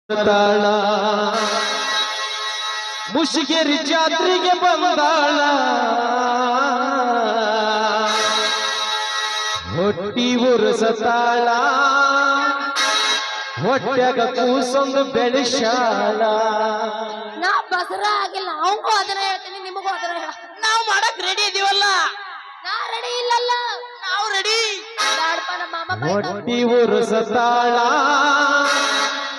ತಾಳ ಮುಷಿಗೆರಿ ಜಾತ್ರೆಗೆ ಬಂದಾಳ ಹೊಟ್ಟಿ ಉರಸತಾಳ ಹೊಟ್ಟೆಗ ಕೂಸೊಂದು ಬೆಳೆಸಾಳ. ನಾ ಬಸರ ಆಗಿಲ್ಲ, ಅವಂಗೂ ಅದನ್ನ ಹೇಳ್ತೀನಿ, ನಿಮಗೂ ಅದನ್ನ ಹೇಳ. ನಾವು ಮಾಡಕ್ ರೆಡಿ ಇದೀವಲ್ಲ. ನಾ ರೆಡಿ ಇಲ್ಲಲ್ಲ, ನಾವು ರೆಡಿ. ಹೊಟ್ಟಿ ಉರಸತಾಳ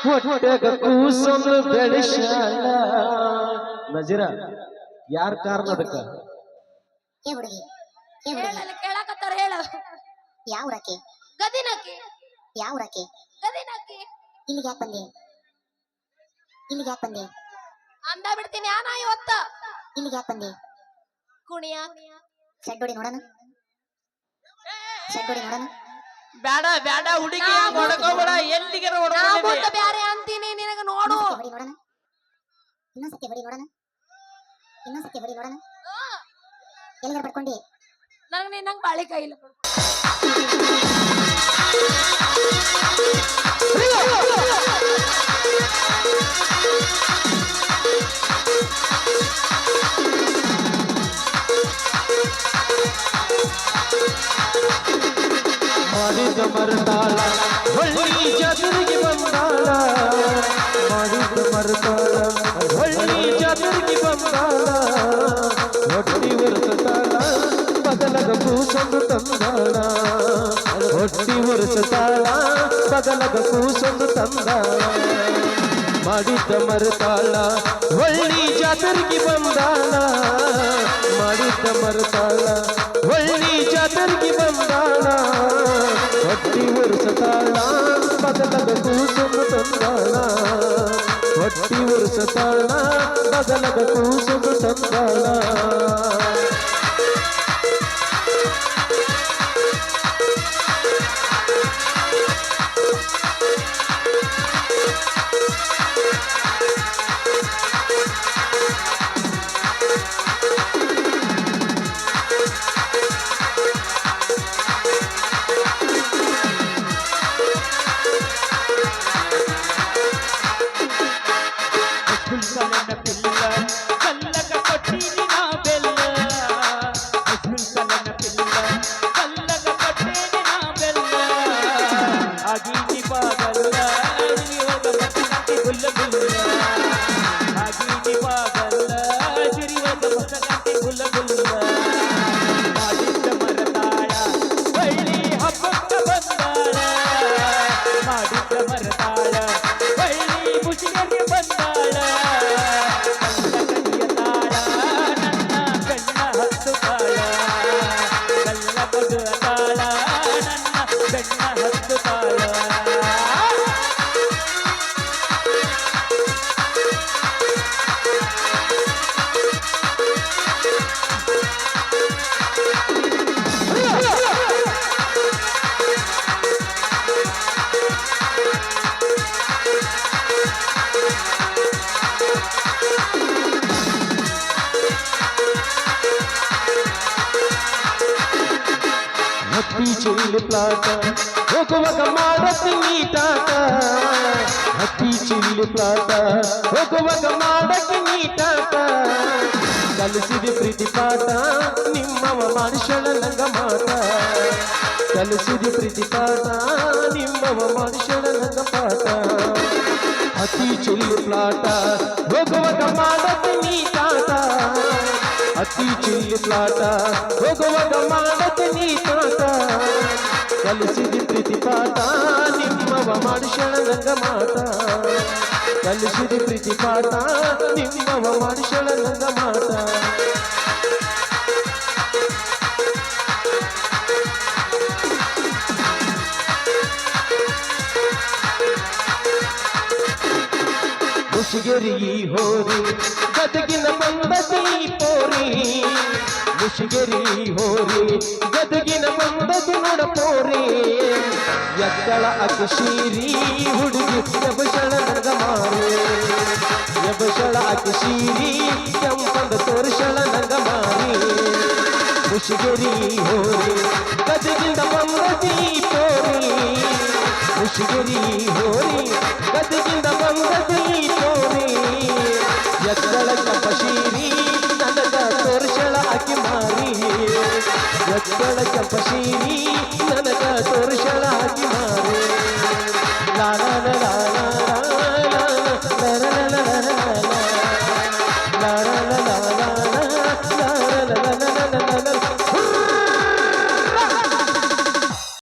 ಹೊಟ್ಟೆಗ ಕೂಸೊಂದು ಬೆಳೆಸಾಳ. ನಜೀರ ಯಾರ ಕಾರಣ ಅದಕ್ಕ? ಕೇಳಕತ್ತಾರ, ಹೇಳ. ಯಾವ್ರಕ್ಕೆ? ಗದಿನಕ್ಕೆ. ಯಾವ್ರಕ್ಕೆ? ಗದಿನಕ್ಕೆ. ಇಲ್ಲಿಗೆ ಯಾಕೆ ಬಂದೆ? ಇಲ್ಲಿಗೆ ಯಾಕೆ ಬಂದೆ? ಅಂದ ಬಿಡ್ತೀನಿ ಆನ ಇವತ್ತ. ಇಲ್ಲಿಗೆ ಯಾಕೆ ಬಂದೆ? ಕುಣಿಯ ಸಡ್ಡೋಡಿ ನೋಡೋಣ, ಸಡ್ಡೋಡಿ ನೋಡೋಣ. ಬೇಡ ಬೇಡ ಹುಡುಗಿ ಹೊಡ್ಕೋಬೇಡ, ಎಲ್ಲಿಗೆ ಹೊಡ್ಕೊಂಡು ಬ್ಯಾರೆ ಅಂತೀನಿ ನಿನಗ. ನೋಡು, ಹೊಡಿ ನೋಡೋಣ, ಇನ್ನೊಂದ್ಸತಿ ಹೊಡಿ ನೋಡೋಣ, ಇನ್ನೊಂದ್ಸತಿ ಹೊಡಿ ನೋಡೋಣ. ಎಲ್ಲಿಗಾರ ಪಡ್ಕೊಂಡಿ? ನಂಗೆ ನಿನ್ನಂಗೆ ಬಾಳಿ ಕೈಲ ಮಾಡಿದ ಮರತಾಳ ಹೊಳ್ಳಿ ಜಾತ್ರೆಗೆ ಬಂದಾಳ. ಮಾಡಿದ ಮರತಾಳ ಹೊಳ್ಳಿ ಜಾತ್ರೆಗೆ ಬಂದಾಳ. ಹೊಟ್ಟಿ ಉರಸತಾಳ ಬದಲಗ ಕೂಸೊಂದು ತಂದಾಳ. ಹೊಟ್ಟಿ ಉರಸತಾಳ ಬದಲಗ ಕೂಸೊಂದು ತಂದಾಳ. ಮಾಡಿದ್ದ ಮರತಾಳ ಹೊಳ್ಳಿ ಜಾತ್ರೆಗೆ ಬಂದಾಳ. ಮಾಡಿದ್ದ ಮರತಾಳ ಹೊಳ್ಳಿ ಜಾತ್ರೆಗೆ ಬಂದಾಳ. ಹೊಟ್ಟಿ ಉರ್ಸತಾಳ ಬದಲಗ ಕೂಸೊಂದು ತಂದಾಳ. ಹೊಟ್ಟಿ ಉರ್ಸತಾಳ ಬದಲಗ ಕೂಸೊಂದು ತಂದಾಳ. ಹತ್ತಿ ಚಿಲ್ಲಿ ಪ್ಲಾಟ ಹೋಗುವಾಗ ಮಾಡತ್ತಿ ನೀಟಾಟ. ಹತ್ತಿ ಚಿಲ್ಲಿ ಪ್ಲಾಟ ಹೋಗುವಾಗ ಮಾಡಕ್ಕೆ ನೀಟಾಟ. ಕಲಿಸಿದ ಪ್ರೀತಿ ಪಾಠ ನಿಮ್ಮವ ಮನುಷ್ಯನ ನಂಗ ಮಾಟ. ಕಲಿಸಿದ ಪ್ರೀತಿ ಪಾಠ ನಿಮ್ಮವ ಮನುಷ್ಯನ ನಂಗ ಪಾಠ. ಹತ್ತಿ ಚಿಲ್ಲಿ ಪ್ಲಾಟ ಹೋಗುವಾಗ ಮಾಡಕ್ಕೆ ನೀಟಾಟ. ಹತ್ತಿ ಚಿಲ್ಲಿ ಪ್ಲಾಟ ಹೋಗುವಾಗ ಮಾಡಕ್ಕೆ ನೀಟಾಟ. ಕಲಿಸಿದ ಪ್ರೀತಿ ಪಾಠ ನಿಮ್ಮವ ಮನುಷ್ಯನ ನಂಗ ಮಾಟ. ಕಲಿಸಿದ ಪ್ರೀತಿ ಪಾಠ ನಿಮ್ಮವ ಮನುಷ್ಯನ ನಂಗ ಮಾಟ. ಮುಷಿಗೆರಿ ಹೋರಿ ಗದಗಿನ ಬಂದತಿ ಪೋರಿ. ಮುಷಿಗೆರಿ ಹೋರಿ ಗದಗಿನ ಬಂದತಿ ನೋಡ ಪೋರಿ. ಎಕ್ಕಳ ಅಕ್ಷೀರಿ ಹುಡುಗಿ ಎಬಸಳ ನಂಗ ಮಾರಿ. ಎಬಸಳ ಅಕ್ಷೀರಿ ಕೆಂಪಂದ ತೋರಿಸಳ ನಂಗ ಮಾರಿ. ಮುಷಿಗೆರಿ ಹೋರಿ ಗದಗಿನ ಬಂದತಿ ಪೋರಿ. ಮುಷಿಗೆರಿ ಹೋರಿ ಗದಗಿನ ಬಂದತಿ ಹಾಕಿ ಮಾರಿ ಎಕ್ಕಳ ಚಂಪಶೀರಿ ನನಗ ತೋರಿಸಳ ಹಾಕಿ ಮಾರಿ ಲಾ ಲಾ ಲಾ ಲಾ ಲಾ ಲಾ ಲಾ ಲಾ ಲಾ ಲಾ ಲಾ ಲಾ ಲಾ ಲಾ ಲಾ